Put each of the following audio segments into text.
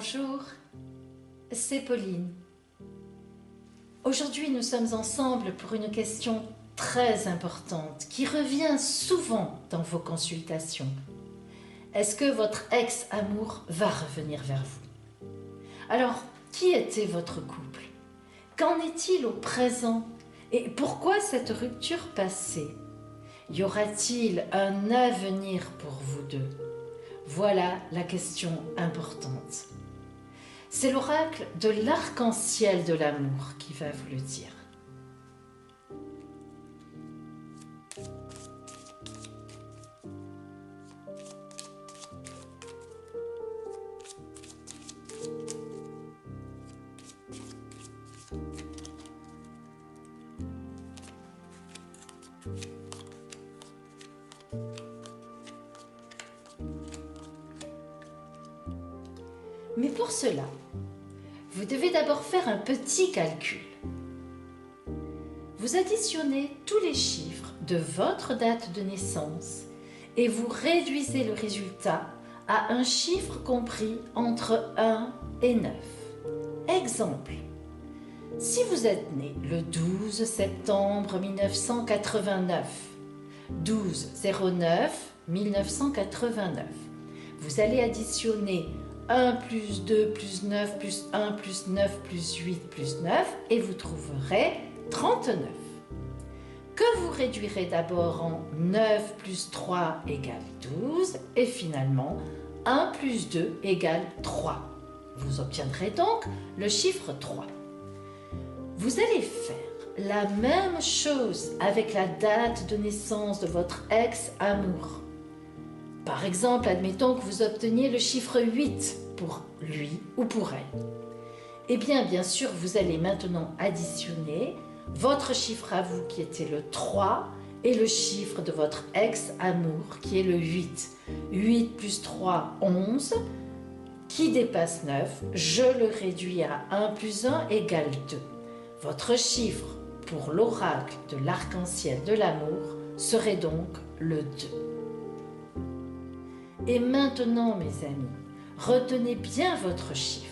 Bonjour, c'est Pauline. Aujourd'hui, nous sommes ensemble pour une question très importante qui revient souvent dans vos consultations. Est-ce que votre ex-amour va revenir vers vous? Alors, qui était votre couple? Qu'en est-il au présent? Et pourquoi cette rupture passée? Y aura-t-il un avenir pour vous deux? Voilà la question importante. C'est l'oracle de l'arc-en-ciel de l'amour qui va vous le dire. Mais pour cela, vous devez d'abord faire un petit calcul. Vous additionnez tous les chiffres de votre date de naissance et vous réduisez le résultat à un chiffre compris entre 1 et 9. Exemple, si vous êtes né le 12 septembre 1989, 12/09 1989, vous allez additionner 1 plus 2 plus 9 plus 1 plus 9 plus 8 plus 9 et vous trouverez 39. Que vous réduirez d'abord en 9 plus 3 égale 12 et finalement 1 plus 2 égale 3. Vous obtiendrez donc le chiffre 3. Vous allez faire la même chose avec la date de naissance de votre ex-amour. Par exemple, admettons que vous obteniez le chiffre 8 pour lui ou pour elle. Eh bien sûr, vous allez maintenant additionner votre chiffre à vous qui était le 3 et le chiffre de votre ex-amour qui est le 8. 8 plus 3, 11, qui dépasse 9, je le réduis à 1 plus 1 égale 2. Votre chiffre pour l'oracle de l'arc-en-ciel de l'amour serait donc le 2. Et maintenant, mes amis, retenez bien votre chiffre.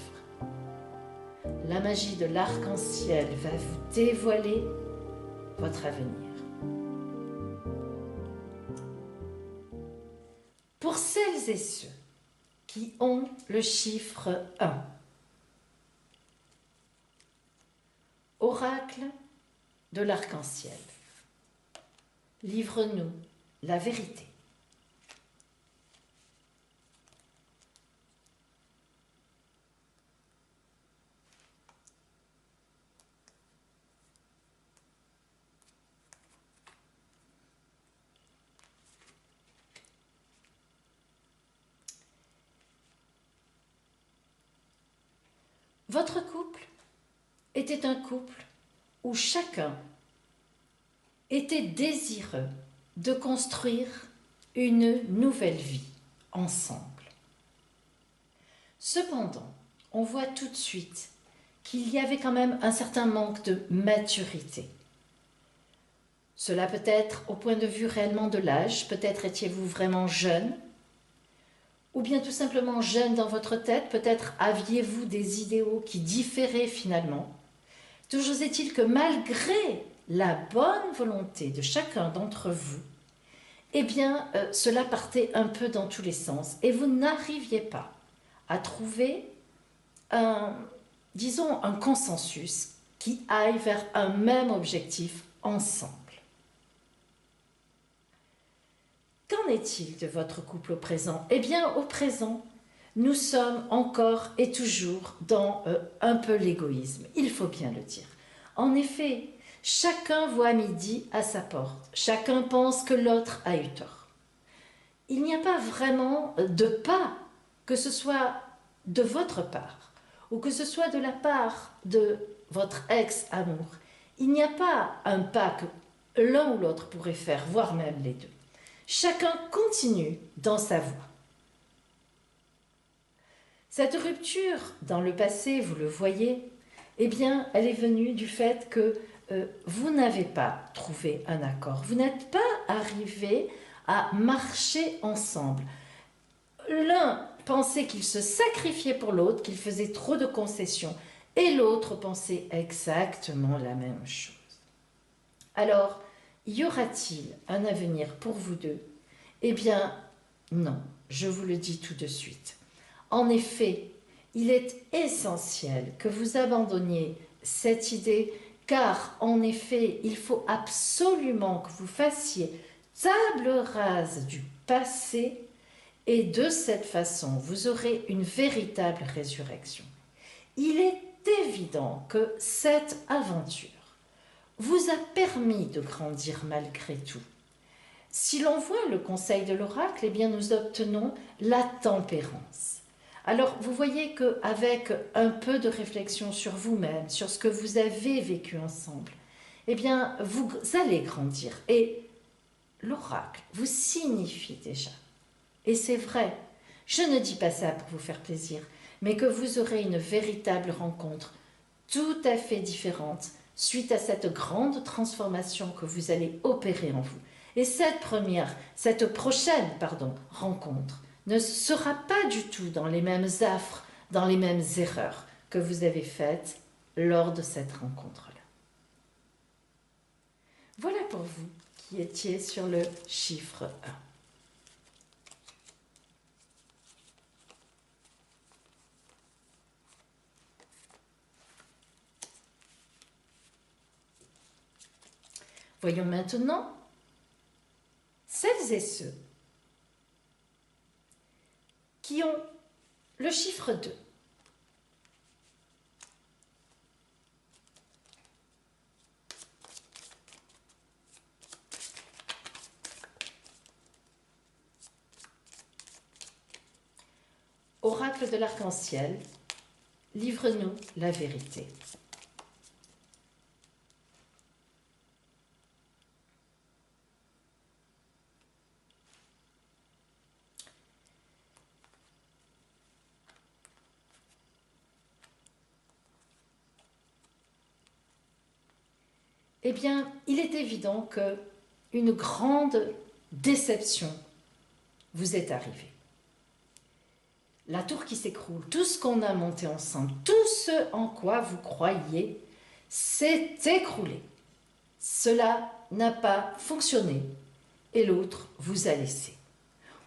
La magie de l'arc-en-ciel va vous dévoiler votre avenir. Pour celles et ceux qui ont le chiffre 1, oracle de l'arc-en-ciel, livre-nous la vérité. Votre couple était un couple où chacun était désireux de construire une nouvelle vie ensemble. Cependant, on voit tout de suite qu'il y avait quand même un certain manque de maturité. Cela peut être au point de vue réellement de l'âge, peut-être étiez-vous vraiment jeune, ou bien tout simplement jeune dans votre tête, peut-être aviez-vous des idéaux qui différaient finalement. Toujours est-il que malgré la bonne volonté de chacun d'entre vous, eh bien, cela partait un peu dans tous les sens et vous n'arriviez pas à trouver un consensus qui aille vers un même objectif ensemble. Qu'en est-il de votre couple au présent? Eh bien, au présent, nous sommes encore et toujours dans un peu l'égoïsme, il faut bien le dire. En effet, chacun voit midi à sa porte, chacun pense que l'autre a eu tort. Il n'y a pas vraiment de pas, que ce soit de votre part ou que ce soit de la part de votre ex-amour. Il n'y a pas un pas que l'un ou l'autre pourrait faire, voire même les deux. Chacun continue dans sa voie. Cette rupture dans le passé, vous le voyez, eh bien, elle est venue du fait que vous n'avez pas trouvé un accord. Vous n'êtes pas arrivé à marcher ensemble. L'un pensait qu'il se sacrifiait pour l'autre, qu'il faisait trop de concessions, et l'autre pensait exactement la même chose. Alors, y aura-t-il un avenir pour vous deux? Eh bien, non, je vous le dis tout de suite. En effet, il est essentiel que vous abandonniez cette idée, car en effet, il faut absolument que vous fassiez table rase du passé, et de cette façon, vous aurez une véritable résurrection. Il est évident que cette aventure vous a permis de grandir malgré tout. Si l'on voit le conseil de l'oracle, eh bien nous obtenons la tempérance. Alors vous voyez qu'avec un peu de réflexion sur vous-même, sur ce que vous avez vécu ensemble, eh bien vous allez grandir. Et l'oracle vous signifie déjà, et c'est vrai, je ne dis pas ça pour vous faire plaisir, mais que vous aurez une véritable rencontre tout à fait différente suite à cette grande transformation que vous allez opérer en vous. Et cette prochaine rencontre ne sera pas du tout dans les mêmes affres, dans les mêmes erreurs que vous avez faites lors de cette rencontre-là. Voilà pour vous qui étiez sur le chiffre 1. Voyons maintenant celles et ceux qui ont le chiffre 2. Oracle de l'arc-en-ciel, livre-nous la vérité. Eh bien, il est évident qu'une grande déception vous est arrivée. La tour qui s'écroule, tout ce qu'on a monté ensemble, tout ce en quoi vous croyiez s'est écroulé. Cela n'a pas fonctionné et l'autre vous a laissé.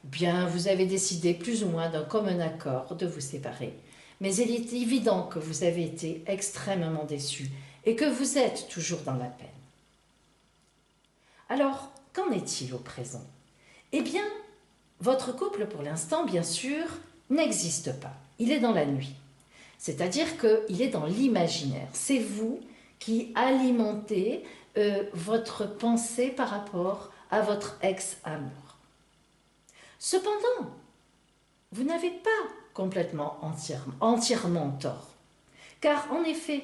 Ou bien vous avez décidé plus ou moins d'un commun accord de vous séparer. Mais il est évident que vous avez été extrêmement déçus et que vous êtes toujours dans la peine. Alors, qu'en est-il au présent? Eh bien, votre couple, pour l'instant, bien sûr, n'existe pas. Il est dans la nuit. C'est-à-dire qu'il est dans l'imaginaire. C'est vous qui alimentez votre pensée par rapport à votre ex-amour. Cependant, vous n'avez pas complètement entièrement tort. Car en effet,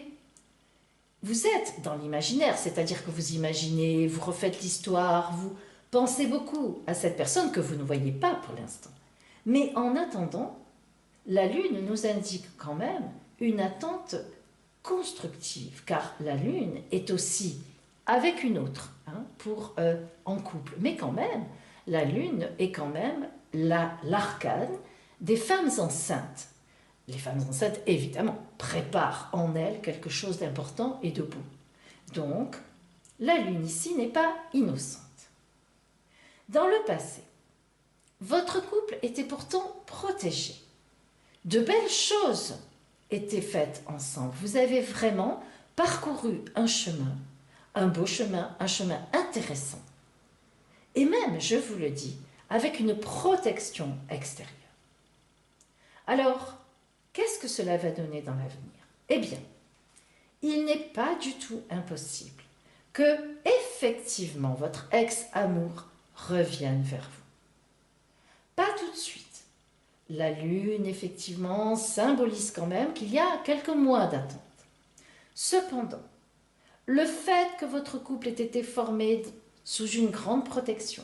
vous êtes dans l'imaginaire, c'est-à-dire que vous imaginez, vous refaites l'histoire, vous pensez beaucoup à cette personne que vous ne voyez pas pour l'instant. Mais en attendant, la Lune nous indique quand même une attente constructive, car la Lune est aussi avec une autre, en couple. Mais quand même, la Lune est quand même l'arcane des femmes enceintes. Les femmes enceintes, évidemment, préparent en elles quelque chose d'important et de beau. Donc, la Lune ici n'est pas innocente. Dans le passé, votre couple était pourtant protégé. De belles choses étaient faites ensemble. Vous avez vraiment parcouru un chemin, un beau chemin, un chemin intéressant. Et même, je vous le dis, avec une protection extérieure. Alors, qu'est-ce que cela va donner dans l'avenir? Eh bien, il n'est pas du tout impossible que, effectivement, votre ex-amour revienne vers vous. Pas tout de suite. La Lune, effectivement, symbolise quand même qu'il y a quelques mois d'attente. Cependant, le fait que votre couple ait été formé sous une grande protection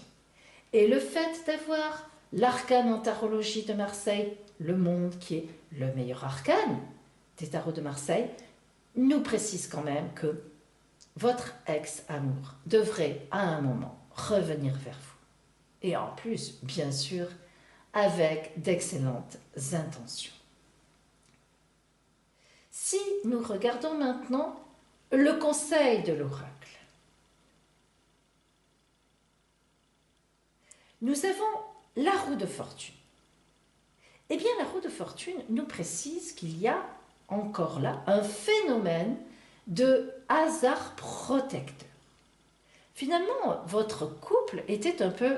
et le fait d'avoir l'arcane en tarologie de Marseille, le monde qui est le meilleur arcane des tarots de Marseille, nous précise quand même que votre ex-amour devrait à un moment revenir vers vous. Et en plus, bien sûr, avec d'excellentes intentions. Si nous regardons maintenant le conseil de l'oracle, nous avons la roue de fortune. Eh bien, la roue de fortune nous précise qu'il y a encore là un phénomène de hasard protecteur. Finalement, votre couple était un peu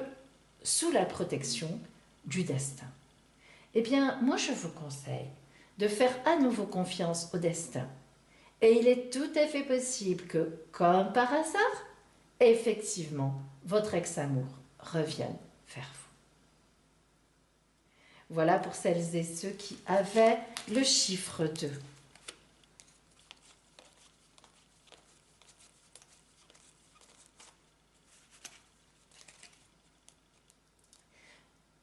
sous la protection du destin. Eh bien, moi, je vous conseille de faire à nouveau confiance au destin. Et il est tout à fait possible que, comme par hasard, effectivement, votre ex-amour revienne vers vous. Voilà pour celles et ceux qui avaient le chiffre 2.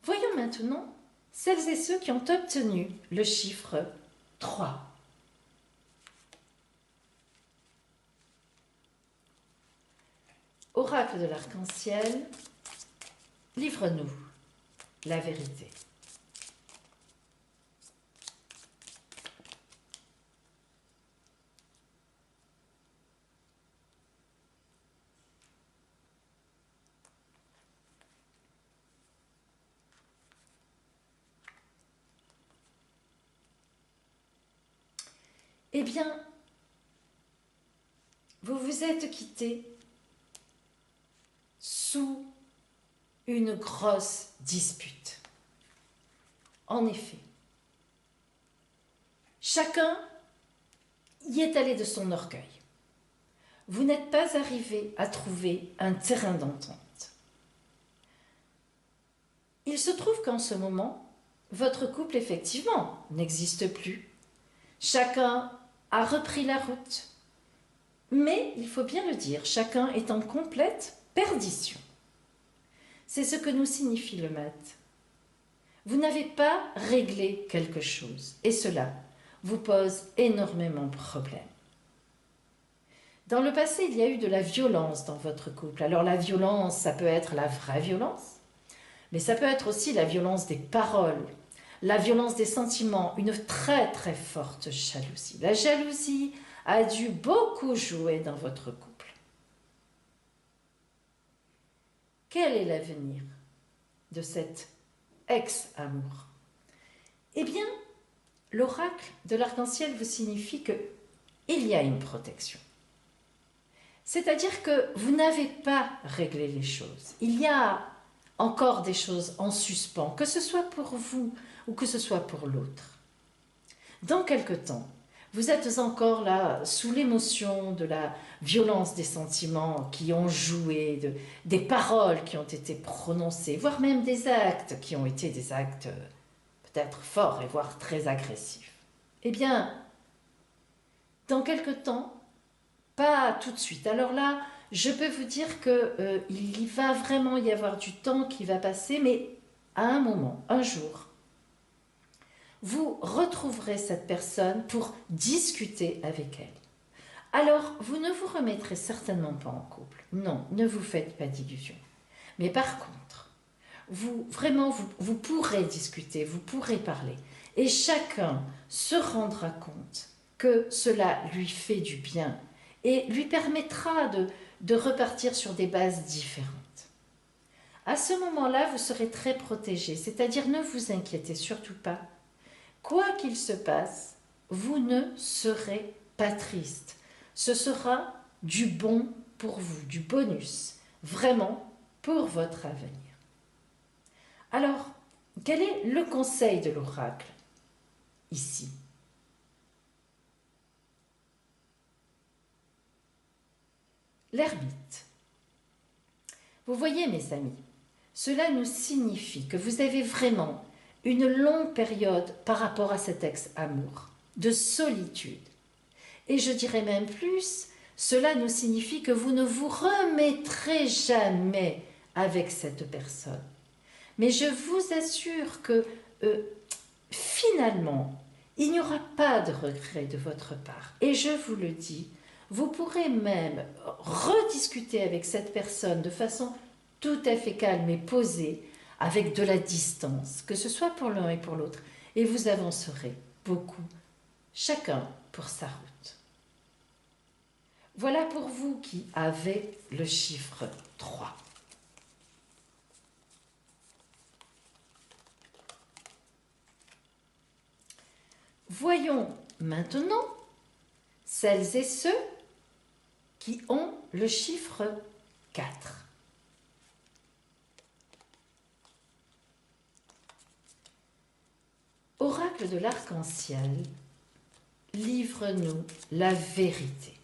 Voyons maintenant celles et ceux qui ont obtenu le chiffre 3. Oracle de l'arc-en-ciel, livre-nous la vérité. Eh bien, vous vous êtes quittés sous une grosse dispute. En effet, chacun y est allé de son orgueil. Vous n'êtes pas arrivé à trouver un terrain d'entente. Il se trouve qu'en ce moment, votre couple, effectivement, n'existe plus. Chacun a repris la route. Mais, il faut bien le dire, chacun est en complète perdition. C'est ce que nous signifie le mat. Vous n'avez pas réglé quelque chose et cela vous pose énormément de problèmes. Dans le passé, il y a eu de la violence dans votre couple. Alors la violence, ça peut être la vraie violence, mais ça peut être aussi la violence des paroles, la violence des sentiments, une très très forte jalousie. La jalousie a dû beaucoup jouer dans votre couple. Quel est l'avenir de cet ex-amour? Eh bien, l'oracle de l'arc-en-ciel vous signifie qu'il y a une protection. C'est-à-dire que vous n'avez pas réglé les choses. Il y a encore des choses en suspens, que ce soit pour vous ou que ce soit pour l'autre. Dans quelque temps, vous êtes encore là sous l'émotion de la violence des sentiments qui ont joué, des paroles qui ont été prononcées, voire même des actes qui ont été des actes peut-être forts et voire très agressifs. Eh bien, dans quelque temps, pas tout de suite. Alors là, je peux vous dire qu'il va vraiment y avoir du temps qui va passer, mais à un moment, un jour, vous retrouverez cette personne pour discuter avec elle. Alors, vous ne vous remettrez certainement pas en couple. Non, ne vous faites pas d'illusions. Mais par contre, vous pourrez discuter, vous pourrez parler. Et chacun se rendra compte que cela lui fait du bien et lui permettra de repartir sur des bases différentes. À ce moment-là, vous serez très protégé, c'est-à-dire ne vous inquiétez surtout pas. Quoi qu'il se passe, vous ne serez pas triste. Ce sera du bon pour vous, du bonus, vraiment pour votre avenir. Alors, quel est le conseil de l'oracle ici? L'ermite. Vous voyez, mes amis, cela nous signifie que vous avez vraiment une longue période par rapport à cet ex-amour, de solitude. Et je dirais même plus, cela nous signifie que vous ne vous remettrez jamais avec cette personne. Mais je vous assure que finalement, il n'y aura pas de regret de votre part. Et je vous le dis, vous pourrez même rediscuter avec cette personne de façon tout à fait calme et posée, avec de la distance, que ce soit pour l'un et pour l'autre, et vous avancerez beaucoup, chacun pour sa route. Voilà pour vous qui avez le chiffre 3. Voyons maintenant celles et ceux qui ont le chiffre 4. Oracle de l'arc-en-ciel, livre-nous la vérité.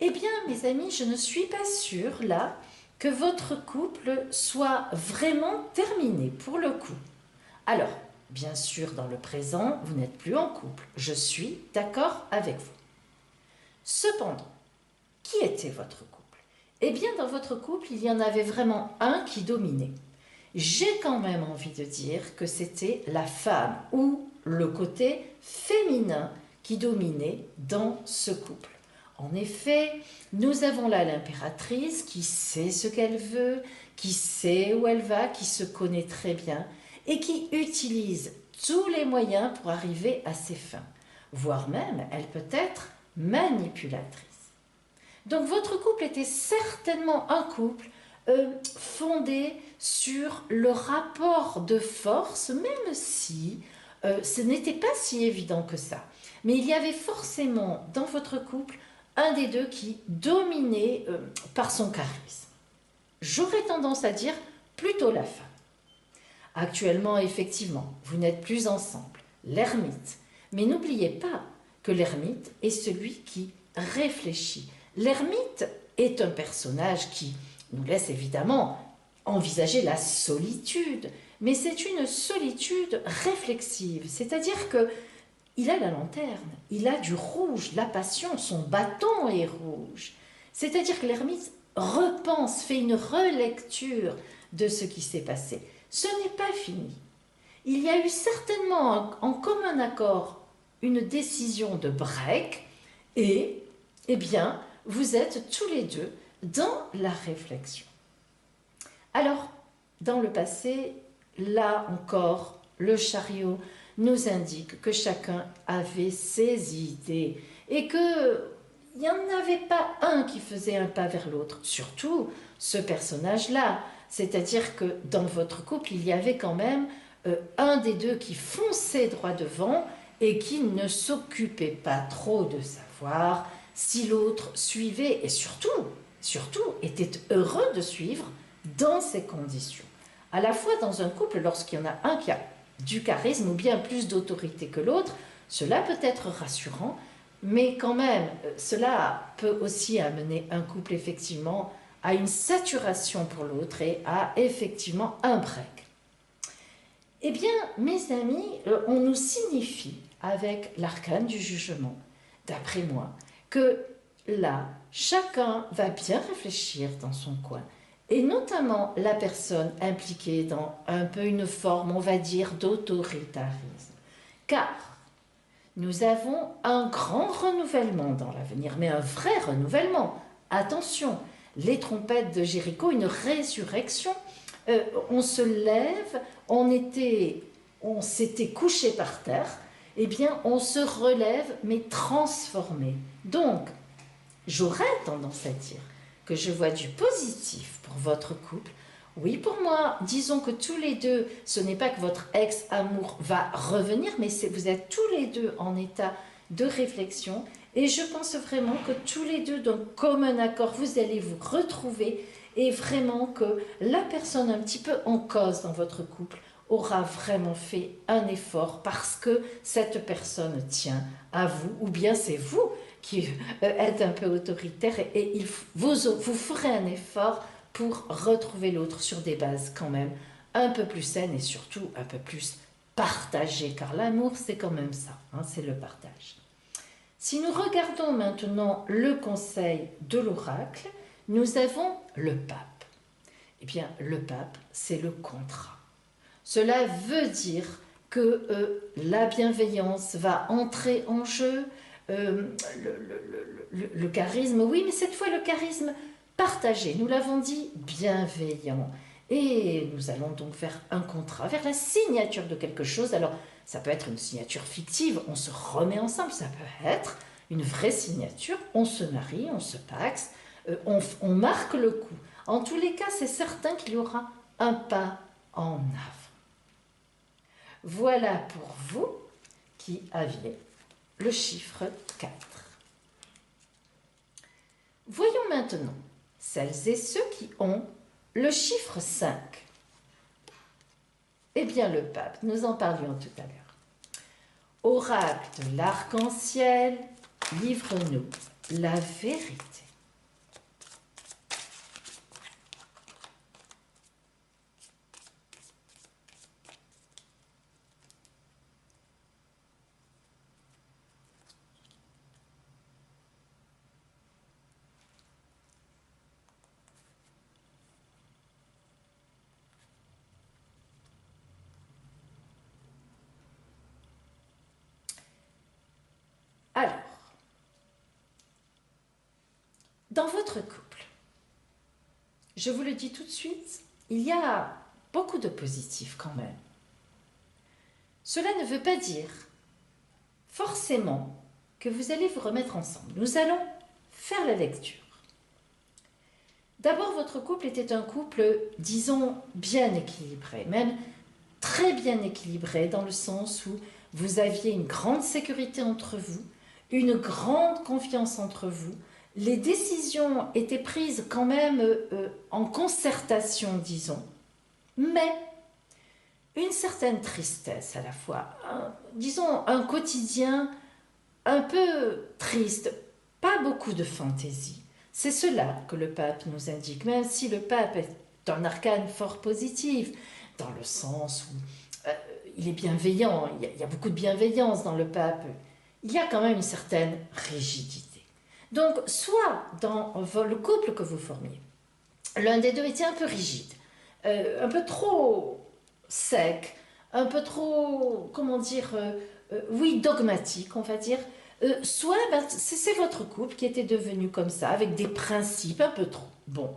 Eh bien, mes amis, je ne suis pas sûre, là, que votre couple soit vraiment terminé, pour le coup. Alors, bien sûr, dans le présent, vous n'êtes plus en couple. Je suis d'accord avec vous. Cependant, qui était votre couple? Eh bien, dans votre couple, il y en avait vraiment un qui dominait. J'ai quand même envie de dire que c'était la femme ou le côté féminin qui dominait dans ce couple. En effet, nous avons là l'impératrice qui sait ce qu'elle veut, qui sait où elle va, qui se connaît très bien et qui utilise tous les moyens pour arriver à ses fins, voire même elle peut être manipulatrice. Donc votre couple était certainement un couple fondé sur le rapport de force, même si ce n'était pas si évident que ça. Mais il y avait forcément dans votre couple un des deux qui dominait par son charisme. J'aurais tendance à dire plutôt la femme. Actuellement, effectivement, vous n'êtes plus ensemble, l'ermite. Mais n'oubliez pas que l'ermite est celui qui réfléchit. L'ermite est un personnage qui nous laisse évidemment envisager la solitude, mais c'est une solitude réflexive, c'est-à-dire que il a la lanterne, il a du rouge, la passion, son bâton est rouge. C'est-à-dire que l'ermite repense, fait une relecture de ce qui s'est passé. Ce n'est pas fini. Il y a eu certainement en commun accord une décision de break et, eh bien, vous êtes tous les deux dans la réflexion. Alors, dans le passé, là encore, le chariot nous indique que chacun avait ses idées et qu'il n'y en avait pas un qui faisait un pas vers l'autre, surtout ce personnage-là. C'est-à-dire que dans votre couple, il y avait quand même un des deux qui fonçait droit devant et qui ne s'occupait pas trop de savoir si l'autre suivait et surtout était heureux de suivre dans ces conditions. À la fois dans un couple, lorsqu'il y en a un qui a du charisme ou bien plus d'autorité que l'autre, cela peut être rassurant, mais quand même, cela peut aussi amener un couple effectivement à une saturation pour l'autre et à effectivement un break. Eh bien, mes amis, on nous signifie avec l'arcane du jugement, d'après moi, que là, chacun va bien réfléchir dans son coin, et notamment la personne impliquée dans un peu une forme, on va dire, d'autoritarisme. Car nous avons un grand renouvellement dans l'avenir, mais un vrai renouvellement. Attention, les trompettes de Jéricho, une résurrection. On se lève, on s'était couché par terre, eh bien on se relève, mais transformé. Donc, j'aurais tendance à dire que je vois du positif pour votre couple. Oui, pour moi, disons que tous les deux, ce n'est pas que votre ex-amour va revenir, mais vous êtes tous les deux en état de réflexion. Et je pense vraiment que tous les deux, d'un commun accord, vous allez vous retrouver et vraiment que la personne un petit peu en cause dans votre couple aura vraiment fait un effort parce que cette personne tient à vous, ou bien c'est vous qui êtes un peu autoritaire et vous ferez un effort pour retrouver l'autre sur des bases quand même un peu plus saines et surtout un peu plus partagées, car l'amour c'est quand même ça, hein, c'est le partage. Si nous regardons maintenant le conseil de l'oracle, nous avons le pape. Eh bien, le pape, c'est le contrat. Cela veut dire que la bienveillance va entrer en jeu, le charisme, oui, mais cette fois le charisme partagé, nous l'avons dit, bienveillant. Et nous allons donc faire un contrat, vers la signature de quelque chose. Alors, ça peut être une signature fictive, on se remet ensemble, ça peut être une vraie signature, on se marie, on se paxe, on marque le coup. En tous les cas, c'est certain qu'il y aura un pas en avant. Voilà pour vous qui aviez le chiffre 4. Voyons maintenant celles et ceux qui ont le chiffre 5. Eh bien, le pape, nous en parlions tout à l'heure. Oracle de l'arc-en-ciel, livre-nous la vérité. Alors, dans votre couple, je vous le dis tout de suite, il y a beaucoup de positifs quand même. Cela ne veut pas dire forcément que vous allez vous remettre ensemble. Nous allons faire la lecture. D'abord, votre couple était un couple, disons, bien équilibré, même très bien équilibré dans le sens où vous aviez une grande sécurité entre vous, une grande confiance entre vous. Les décisions étaient prises quand même en concertation, disons, mais une certaine tristesse à la fois, disons un quotidien un peu triste, pas beaucoup de fantaisie. C'est cela que le pape nous indique, même si le pape est un arcane fort positif, dans le sens où il est bienveillant, il y a beaucoup de bienveillance dans le pape, il y a quand même une certaine rigidité. Donc, soit dans le couple que vous formiez, l'un des deux était un peu rigide, un peu trop sec, un peu trop, comment dire, oui, dogmatique, on va dire, soit c'est votre couple qui était devenu comme ça, avec des principes un peu trop. Bon.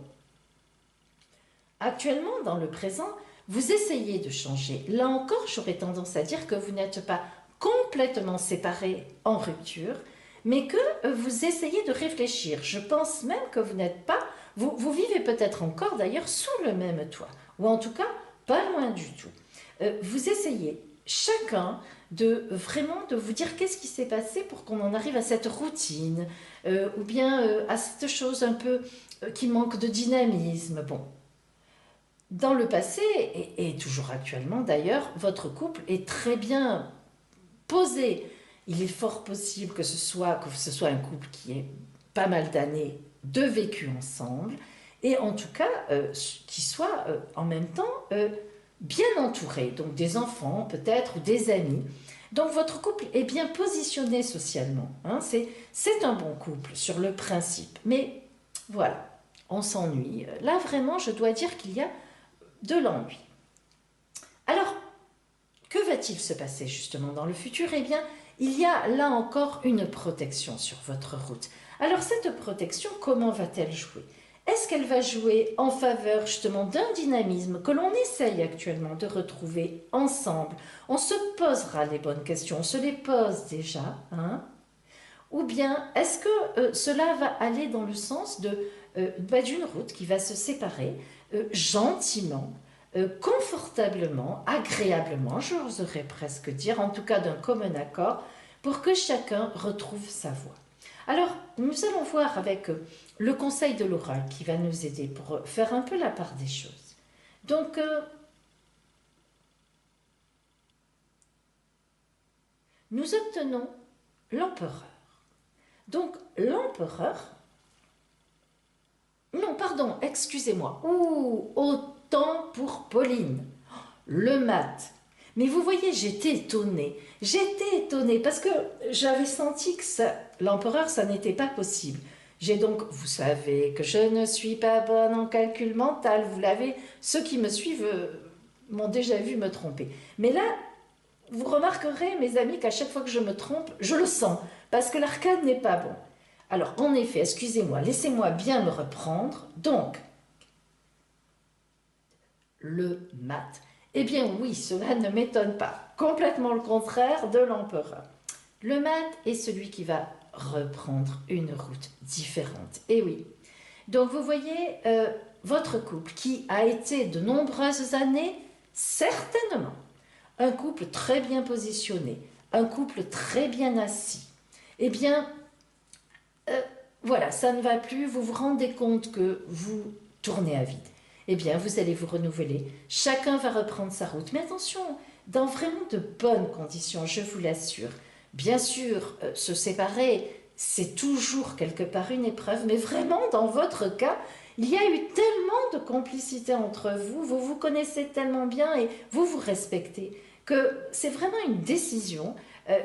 Actuellement, dans le présent, vous essayez de changer. Là encore, j'aurais tendance à dire que vous n'êtes pas complètement séparés en rupture, mais que vous essayez de réfléchir. Je pense même que vous n'êtes pas, vous vivez peut-être encore d'ailleurs sous le même toit, ou en tout cas pas loin du tout. Vous essayez chacun de vraiment de vous dire qu'est-ce qui s'est passé pour qu'on en arrive à cette routine, ou bien à cette chose un peu qui manque de dynamisme. Bon. Dans le passé, et toujours actuellement d'ailleurs, votre couple est très bien posé. Il est fort possible que ce soit un couple qui ait pas mal d'années de vécu ensemble, et en tout cas, qui soit en même temps bien entouré, donc des enfants peut-être, ou des amis. Donc votre couple est bien positionné socialement. Hein, c'est un bon couple sur le principe. Mais voilà, on s'ennuie. Là vraiment, je dois dire qu'il y a de l'ennui. Alors, que va-t-il se passer justement dans le futur? Eh bien, il y a là encore une protection sur votre route. Alors cette protection, comment va-t-elle jouer? Est-ce qu'elle va jouer en faveur justement d'un dynamisme que l'on essaye actuellement de retrouver ensemble? On se posera les bonnes questions, on se les pose déjà, hein? Ou bien est-ce que cela va aller dans le sens d'une route qui va se séparer gentiment, confortablement, agréablement, j'oserais presque dire, en tout cas d'un commun accord, pour que chacun retrouve sa voie. Alors, nous allons voir avec le conseil de l'oracle qui va nous aider pour faire un peu la part des choses. Donc, nous obtenons l'empereur. Donc, l'empereur... Non, pardon, excusez-moi. Autant pour Pauline. Le mat. Mais vous voyez, j'étais étonnée. J'étais étonnée parce que j'avais senti que l'empereur, ça n'était pas possible. J'ai donc, vous savez que je ne suis pas bonne en calcul mental, vous l'avez, ceux qui me suivent m'ont déjà vu me tromper. Mais là, vous remarquerez, mes amis, qu'à chaque fois que je me trompe, je le sens, parce que l'arcade n'est pas bon. Alors, en effet, excusez-moi, laissez-moi bien me reprendre. Donc, le mat. Eh bien oui, cela ne m'étonne pas. Complètement le contraire de l'empereur. Le mat est celui qui va reprendre une route différente. Et oui. Donc vous voyez, votre couple qui a été de nombreuses années, certainement, un couple très bien positionné, un couple très bien assis, eh bien, voilà, ça ne va plus, vous vous rendez compte que vous tournez à vide. Eh bien, vous allez vous renouveler. Chacun va reprendre sa route. Mais attention, dans vraiment de bonnes conditions, je vous l'assure. Bien sûr, se séparer, c'est toujours quelque part une épreuve, mais vraiment, dans votre cas, il y a eu tellement de complicité entre vous, vous vous connaissez tellement bien et vous vous respectez, que c'est vraiment une décision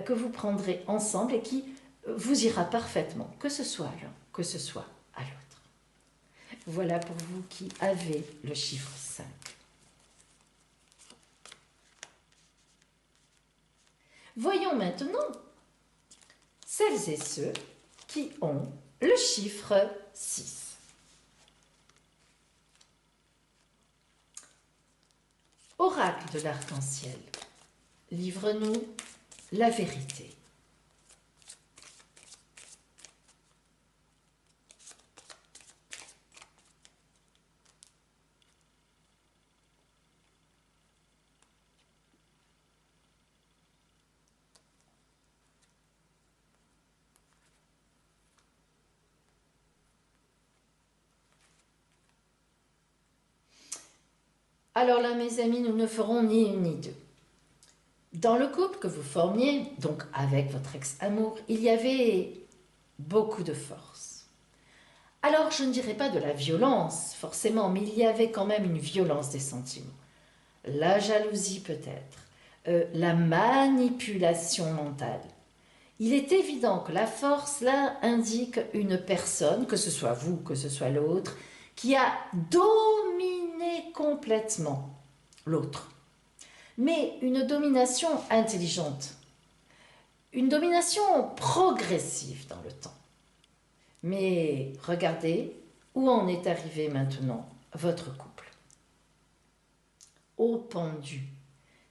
que vous prendrez ensemble et qui vous ira parfaitement, que ce soit à l'un, que ce soit à l'autre. Voilà pour vous qui avez le chiffre 5. Voyons maintenant celles et ceux qui ont le chiffre 6. Oracle de l'arc-en-ciel, livre-nous la vérité. Alors là, mes amis, nous ne ferons ni une ni deux. Dans le couple que vous formiez, donc avec votre ex-amour, il y avait beaucoup de force. Alors, je ne dirais pas de la violence, forcément, mais il y avait quand même une violence des sentiments. La jalousie peut-être, la manipulation mentale. Il est évident que la force, là, indique une personne, que ce soit vous, que ce soit l'autre, qui a dominé complètement l'autre. Mais une domination intelligente, une domination progressive dans le temps. Mais regardez où en est arrivé maintenant votre couple. Au pendu.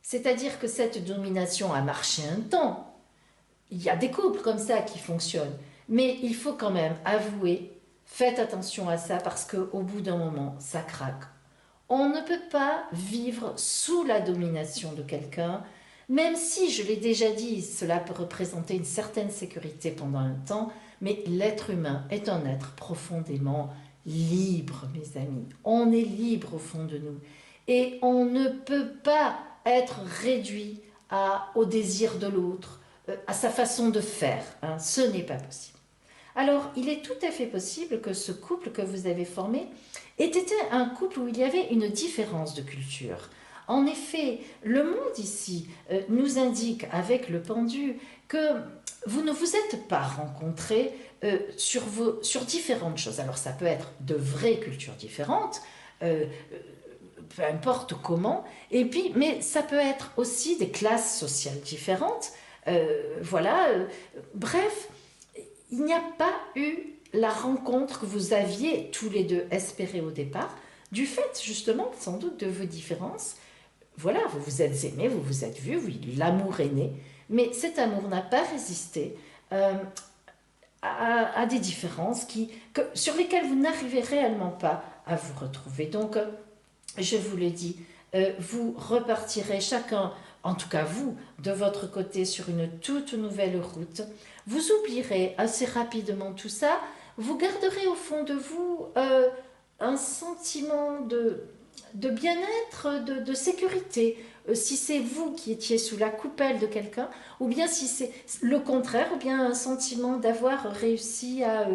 C'est-à-dire que cette domination a marché un temps. Il y a des couples comme ça qui fonctionnent. Mais il faut quand même avouer, faites attention à ça parce qu'au bout d'un moment, ça craque. On ne peut pas vivre sous la domination de quelqu'un, même si, je l'ai déjà dit, cela peut représenter une certaine sécurité pendant un temps, mais l'être humain est un être profondément libre, mes amis. On est libre au fond de nous. Et on ne peut pas être réduit au désir de l'autre, à sa façon de faire. Hein. Ce n'est pas possible. Alors, il est tout à fait possible que ce couple que vous avez formé ait été un couple où il y avait une différence de culture. En effet, le monde ici nous indique avec le pendu que vous ne vous êtes pas rencontrés sur différentes choses. Alors, ça peut être de vraies cultures différentes, peu importe comment, et puis, mais ça peut être aussi des classes sociales différentes. Voilà, bref, il n'y a pas eu la rencontre que vous aviez tous les deux espérée au départ, du fait justement sans doute de vos différences. Voilà, vous vous êtes aimés, vous vous êtes vus, oui, l'amour est né, mais cet amour n'a pas résisté à des différences sur lesquelles vous n'arrivez réellement pas à vous retrouver. Donc, je vous le dis, vous repartirez chacun, en tout cas vous, de votre côté sur une toute nouvelle route. Vous oublierez assez rapidement tout ça. Vous garderez au fond de vous un sentiment de bien-être, de sécurité. Si c'est vous qui étiez sous la coupelle de quelqu'un, ou bien si c'est le contraire, ou bien un sentiment d'avoir réussi à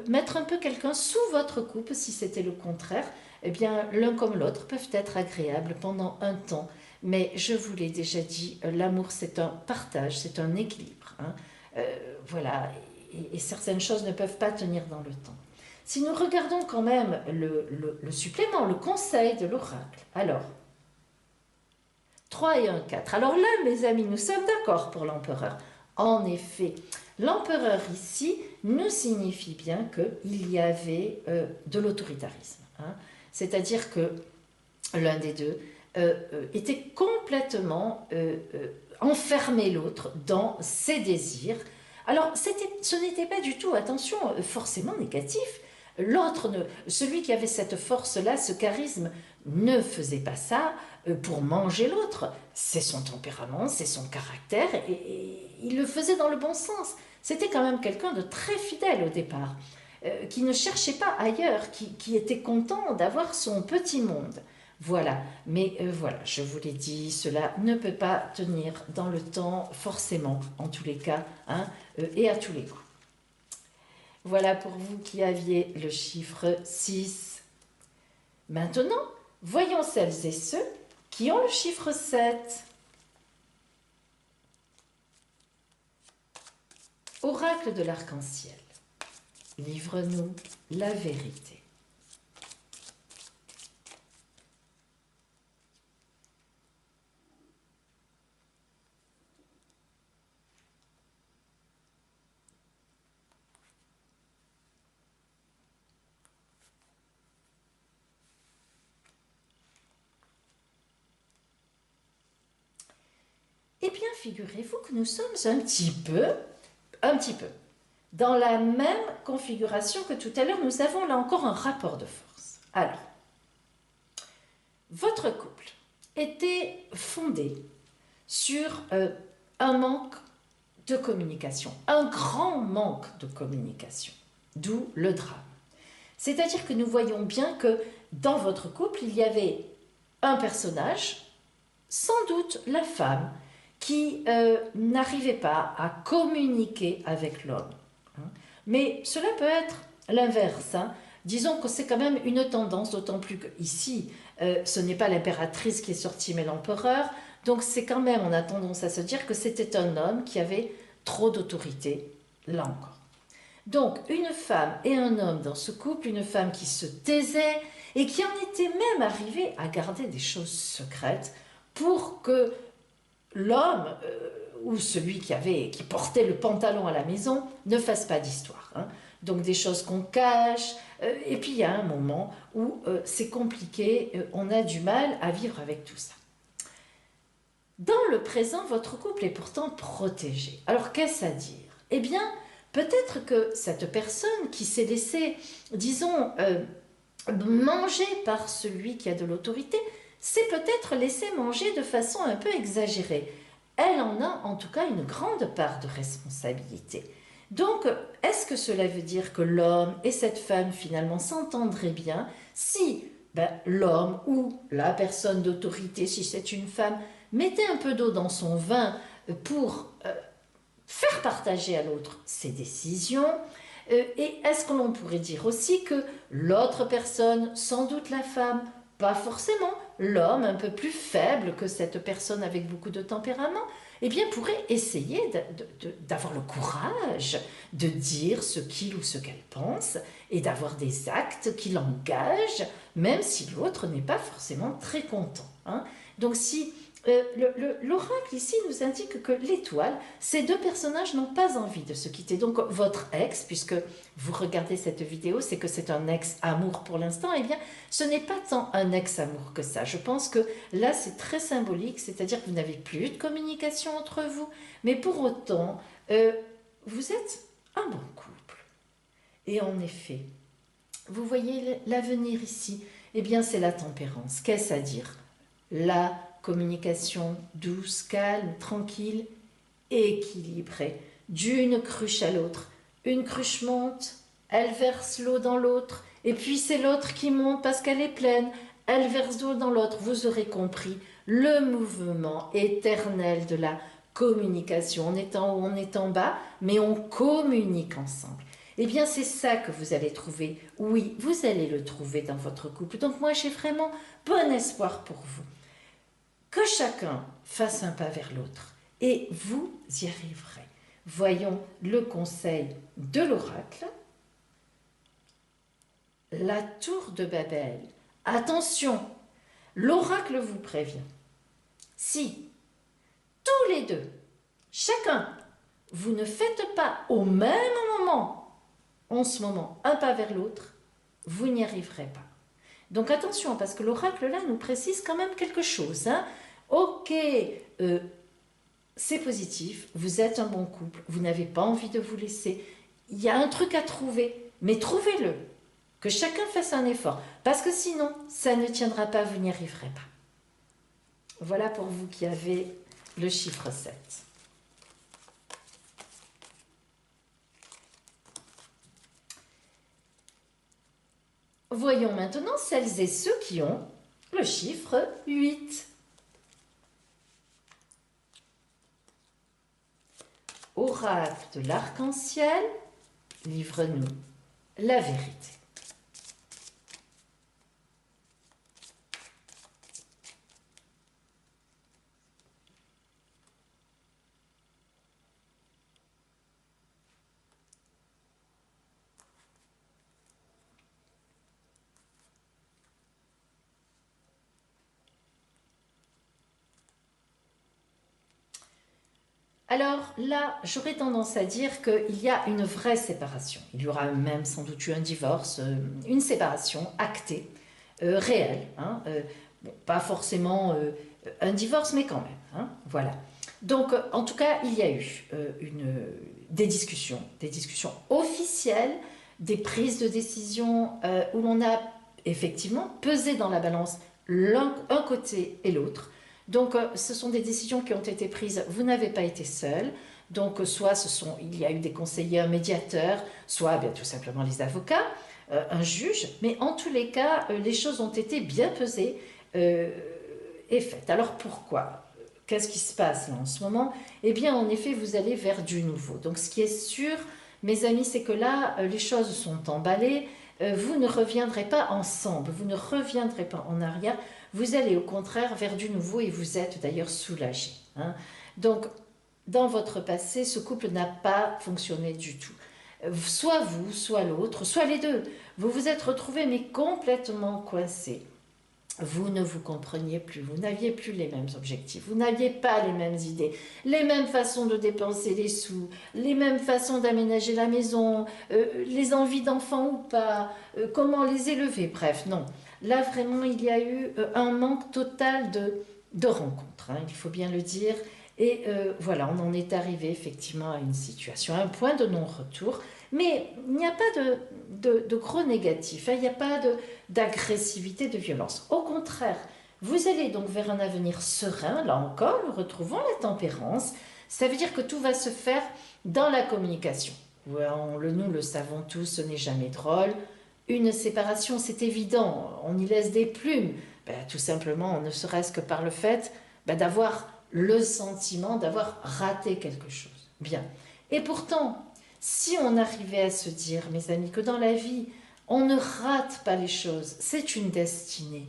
mettre un peu quelqu'un sous votre coupe, si c'était le contraire, eh bien l'un comme l'autre peuvent être agréables pendant un temps. Mais je vous l'ai déjà dit, l'amour c'est un partage, c'est un équilibre. Hein. Voilà, et certaines choses ne peuvent pas tenir dans le temps. Si nous regardons quand même le supplément, le conseil de l'oracle, alors, 3 et 1, 4. Alors là, mes amis, nous sommes d'accord pour l'empereur. En effet, l'empereur ici nous signifie bien qu'il y avait de l'autoritarisme. Hein. C'est-à-dire que l'un des deux était complètement enfermé l'autre dans ses désirs. Alors, ce n'était pas du tout, attention, forcément négatif. L'autre, celui qui avait cette force-là, ce charisme, ne faisait pas ça pour manger l'autre. C'est son tempérament, c'est son caractère, et il le faisait dans le bon sens. C'était quand même quelqu'un de très fidèle au départ, qui ne cherchait pas ailleurs, qui était content d'avoir son petit monde. Voilà, mais voilà, je vous l'ai dit, cela ne peut pas tenir dans le temps, forcément, en tous les cas, hein, et à tous les coups. Voilà pour vous qui aviez le chiffre 6. Maintenant, voyons celles et ceux qui ont le chiffre 7. Oracle de l'arc-en-ciel, livre-nous la vérité. Eh bien, figurez-vous que nous sommes un petit peu, dans la même configuration que tout à l'heure. Nous avons là encore un rapport de force. Alors, votre couple était fondé sur un manque de communication, un grand manque de communication, d'où le drame. C'est-à-dire que nous voyons bien que dans votre couple, il y avait un personnage, sans doute la femme, qui n'arrivait pas à communiquer avec l'homme. Hein. Mais cela peut être l'inverse. Hein. Disons que c'est quand même une tendance, d'autant plus qu'ici, ce n'est pas l'impératrice qui est sortie, mais l'empereur. Donc c'est quand même, on a tendance à se dire que c'était un homme qui avait trop d'autorité, là encore. Donc une femme et un homme dans ce couple, une femme qui se taisait et qui en était même arrivée à garder des choses secrètes pour que l'homme ou celui qui portait le pantalon à la maison ne fasse pas d'histoire. Hein. Donc des choses qu'on cache, et puis il y a un moment où c'est compliqué, on a du mal à vivre avec tout ça. Dans le présent, votre couple est pourtant protégé. Alors qu'est-ce à dire? Eh bien, peut-être que cette personne qui s'est laissée, disons, manger par celui qui a de l'autorité, s'est peut-être laissée manger de façon un peu exagérée. Elle en a en tout cas une grande part de responsabilité. Donc, est-ce que cela veut dire que l'homme et cette femme finalement s'entendraient bien si l'homme ou la personne d'autorité, si c'est une femme, mettait un peu d'eau dans son vin pour faire partager à l'autre ses décisions? Et est-ce que l'on pourrait dire aussi que l'autre personne, sans doute la femme, pas forcément l'homme un peu plus faible que cette personne avec beaucoup de tempérament, eh bien pourrait essayer d'avoir le courage de dire ce qu'il ou ce qu'elle pense et d'avoir des actes qui l'engagent, même si l'autre n'est pas forcément très content. Hein. Donc si l'oracle ici nous indique que l'étoile, ces deux personnages n'ont pas envie de se quitter. Donc votre ex, puisque vous regardez cette vidéo, c'est que c'est un ex-amour pour l'instant, eh bien ce n'est pas tant un ex-amour que ça. Je pense que là c'est très symbolique, c'est-à-dire que vous n'avez plus de communication entre vous, mais pour autant, vous êtes un bon couple. Et en effet, vous voyez l'avenir ici, eh bien c'est la tempérance. Qu'est-ce à dire? La communication douce, calme, tranquille, équilibrée, d'une cruche à l'autre. Une cruche monte, elle verse l'eau dans l'autre, et puis c'est l'autre qui monte parce qu'elle est pleine, elle verse l'eau dans l'autre. Vous aurez compris le mouvement éternel de la communication. On est en haut, on est en bas, mais on communique ensemble. Eh bien, c'est ça que vous allez trouver. Oui, vous allez le trouver dans votre couple. Donc moi, j'ai vraiment bon espoir pour vous. que chacun fasse un pas vers l'autre et vous y arriverez. Voyons le conseil de l'oracle. La tour de Babel. Attention, l'oracle vous prévient. Si tous les deux, chacun, vous ne faites pas au même moment, en ce moment, un pas vers l'autre, vous n'y arriverez pas. Donc attention, parce que l'oracle là nous précise quand même quelque chose. Hein. Ok, c'est positif, vous êtes un bon couple, vous n'avez pas envie de vous laisser. Il y a un truc à trouver, mais trouvez-le. Que chacun fasse un effort, parce que sinon, ça ne tiendra pas, vous n'y arriverez pas. Voilà pour vous qui avez le chiffre 7. Voyons maintenant celles et ceux qui ont le chiffre 8. Oracle de l'arc-en-ciel, livre-nous la vérité. Alors là, j'aurais tendance à dire qu'il y a une vraie séparation. Il y aura même sans doute eu un divorce, une séparation actée, réelle. Hein, bon, pas forcément un divorce, mais quand même. Hein, voilà. Donc, en tout cas, il y a eu des discussions officielles, des prises de décision où l'on a effectivement pesé dans la balance un côté et l'autre. Donc, ce sont des décisions qui ont été prises, vous n'avez pas été seul. Donc, soit il y a eu des conseillers, un médiateur, soit bien, tout simplement les avocats, un juge. Mais en tous les cas, les choses ont été bien pesées et faites. Alors, pourquoi? Qu'est-ce qui se passe là en ce moment? Eh bien, en effet, vous allez vers du nouveau. Donc, ce qui est sûr, mes amis, c'est que là, les choses sont emballées. Vous ne reviendrez pas ensemble, vous ne reviendrez pas en arrière. Vous allez au contraire vers du nouveau et vous êtes d'ailleurs soulagé. Hein. Donc, dans votre passé, ce couple n'a pas fonctionné du tout. Soit vous, soit l'autre, soit les deux. Vous vous êtes retrouvés mais complètement coincés. Vous ne vous compreniez plus, vous n'aviez plus les mêmes objectifs, vous n'aviez pas les mêmes idées, les mêmes façons de dépenser les sous, les mêmes façons d'aménager la maison, les envies d'enfants ou pas, comment les élever, bref, non. Là, vraiment, il y a eu un manque total de rencontres, hein, il faut bien le dire. Et voilà, on en est arrivé effectivement à une situation, à un point de non-retour. Mais il n'y a pas de gros négatifs, hein, il n'y a pas d'agressivité, de violence. Au contraire, vous allez donc vers un avenir serein, là encore, nous retrouvons la tempérance. Ça veut dire que tout va se faire dans la communication. Ouais, nous le savons tous, ce n'est jamais drôle. Une séparation, c'est évident, on y laisse des plumes. Ben, tout simplement, ne serait-ce que par le fait d'avoir le sentiment d'avoir raté quelque chose. Bien. Et pourtant, si on arrivait à se dire, mes amis, que dans la vie, on ne rate pas les choses, c'est une destinée.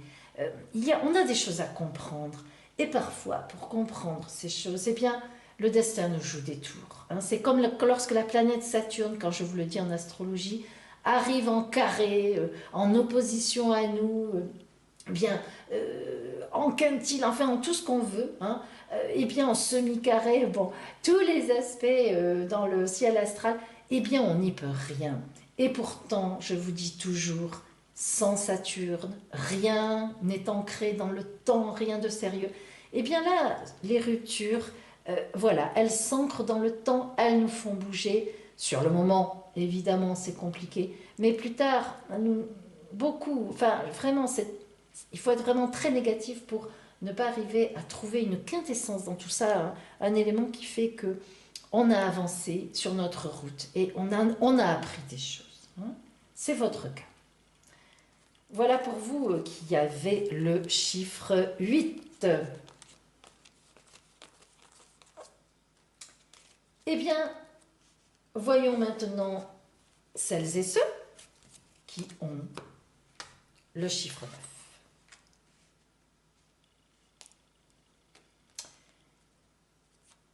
On a des choses à comprendre. Et parfois, pour comprendre ces choses, eh bien, le destin nous joue des tours. Hein. C'est comme lorsque la planète Saturne, quand je vous le dis en astrologie, arrive en carré, en opposition à nous, bien, en quintile, enfin en tout ce qu'on veut, hein, et bien en semi-carré, bon, tous les aspects dans le ciel astral, eh bien on n'y peut rien. Et pourtant, je vous dis toujours, sans Saturne, rien n'est ancré dans le temps, rien de sérieux. Eh bien là, les ruptures, voilà, elles s'ancrent dans le temps, elles nous font bouger. Sur le moment, évidemment, c'est compliqué, mais plus tard, beaucoup, enfin vraiment, il faut être vraiment très négatif pour ne pas arriver à trouver une quintessence dans tout ça, hein, un élément qui fait que on a avancé sur notre route et on a appris des choses. Hein. C'est votre cas. Voilà pour vous qui avez le chiffre 8. Eh bien, voyons maintenant celles et ceux qui ont le chiffre 9.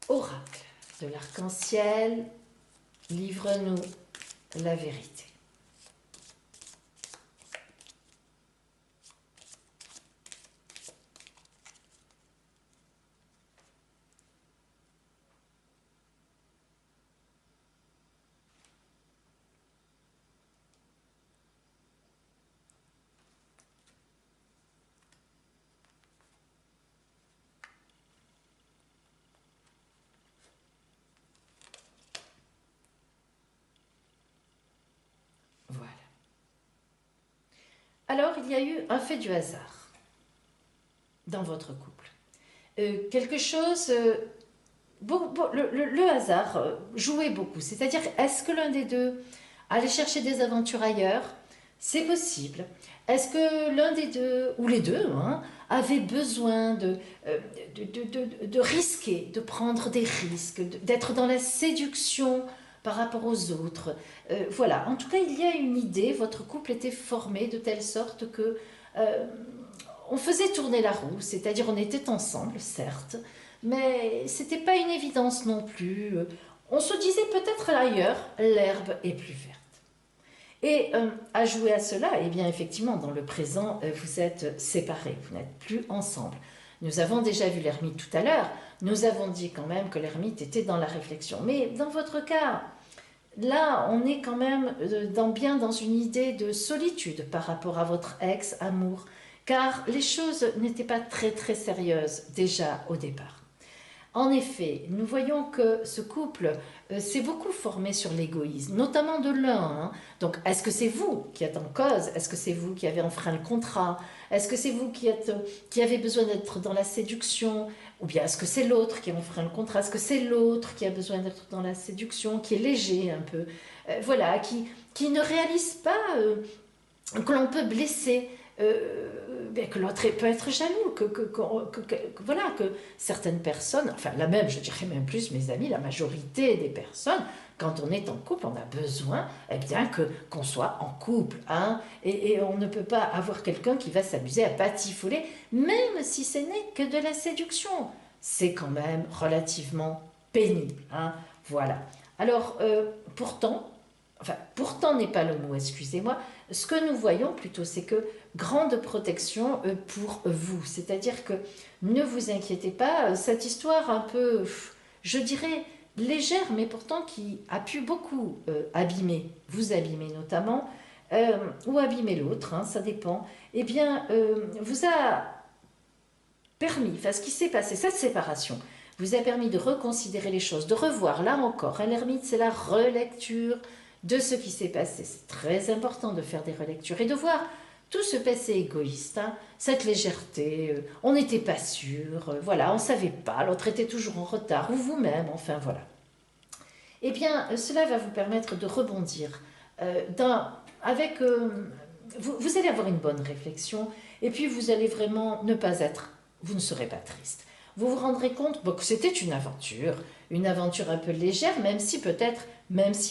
Oracle de l'arc-en-ciel, livre-nous la vérité. Voilà. Alors, il y a eu un fait du hasard dans votre couple. Quelque chose... le hasard jouait beaucoup. C'est-à-dire, est-ce que l'un des deux allait chercher des aventures ailleurs? C'est possible. Est-ce que l'un des deux, ou les deux, hein, avait besoin de risquer, de prendre des risques, d'être dans la séduction par rapport aux autres? Voilà, en tout cas, il y a une idée. Votre couple était formé de telle sorte que on faisait tourner la roue, c'est-à-dire on était ensemble, certes, mais c'était pas une évidence non plus. On se disait peut-être ailleurs, l'herbe est plus verte. Et à jouer à cela, eh bien effectivement, dans le présent, vous êtes séparés, vous n'êtes plus ensemble. Nous avons déjà vu l'ermite tout à l'heure, nous avons dit quand même que l'ermite était dans la réflexion. Mais dans votre cas, là, on est quand même bien dans une idée de solitude par rapport à votre ex-amour, car les choses n'étaient pas très très sérieuses déjà au départ. En effet, nous voyons que ce couple s'est beaucoup formé sur l'égoïsme, notamment de l'un. Hein. Donc, est-ce que c'est vous qui êtes en cause? Est-ce que c'est vous qui avez enfreint le contrat? Est-ce que c'est vous qui avez besoin d'être dans la séduction? Ou bien est-ce que c'est l'autre qui a enfreint le contrat? Est-ce que c'est l'autre qui a besoin d'être dans la séduction, qui est léger un peu? Voilà, qui ne réalise pas que l'on peut blesser, que l'autre peut être jaloux, voilà, que certaines personnes, enfin la même, je dirais même plus mes amis, la majorité des personnes, quand on est en couple, on a besoin bien qu'on soit en couple, hein, et on ne peut pas avoir quelqu'un qui va s'amuser à patifoler, même si ce n'est que de la séduction. C'est quand même relativement pénible, hein, voilà. Alors, pourtant n'est pas le mot, excusez-moi, ce que nous voyons plutôt, c'est que grande protection pour vous. C'est-à-dire que ne vous inquiétez pas, cette histoire un peu, je dirais, légère, mais pourtant qui a pu beaucoup abîmer, vous abîmer notamment, ou abîmer l'autre, hein, ça dépend, eh bien, vous a permis, enfin ce qui s'est passé, cette séparation, vous a permis de reconsidérer les choses, de revoir, là encore, à l'ermite, c'est la relecture de ce qui s'est passé. C'est très important de faire des relectures et de voir tout ce passé égoïste, hein, cette légèreté, on n'était pas sûr, voilà, on ne savait pas, l'autre était toujours en retard, ou vous-même, enfin voilà. Eh bien, cela va vous permettre de rebondir vous allez avoir une bonne réflexion, et puis vous allez vraiment ne pas être, vous ne serez pas triste. Vous vous rendrez compte que c'était une aventure un peu légère, même si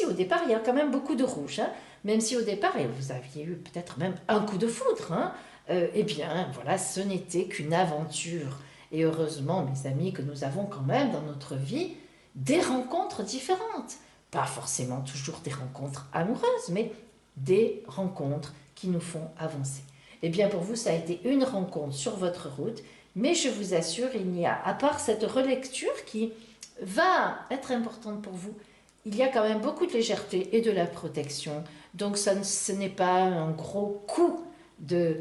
au départ il y a quand même beaucoup de rouge, hein, même si au départ vous aviez eu peut-être même un coup de foudre, hein, eh bien voilà, ce n'était qu'une aventure. Et heureusement, mes amis, que nous avons quand même dans notre vie des rencontres différentes. Pas forcément toujours des rencontres amoureuses, mais des rencontres qui nous font avancer. Eh bien pour vous, ça a été une rencontre sur votre route, mais je vous assure, il n'y a, à part cette relecture qui va être importante pour vous, il y a quand même beaucoup de légèreté et de la protection. Donc ce n'est pas un gros coup de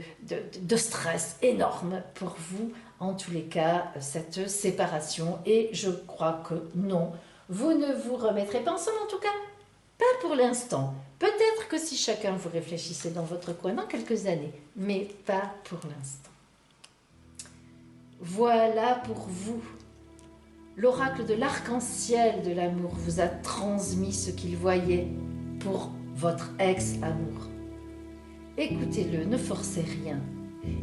stress énorme pour vous, en tous les cas, cette séparation. Et je crois que non, vous ne vous remettrez pas ensemble, en tout cas, pas pour l'instant. Peut-être que si chacun vous réfléchissez dans votre coin dans quelques années, mais pas pour l'instant. Voilà pour vous. L'oracle de l'arc-en-ciel de l'amour vous a transmis ce qu'il voyait pour votre ex-amour. Écoutez-le, ne forcez rien.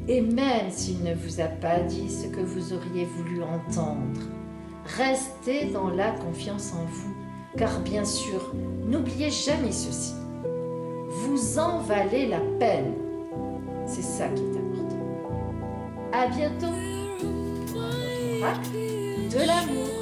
Et même s'il ne vous a pas dit ce que vous auriez voulu entendre, restez dans la confiance en vous, car bien sûr, n'oubliez jamais ceci. Vous en valez la peine. C'est ça qui est important. À bientôt. Oracle de l'amour.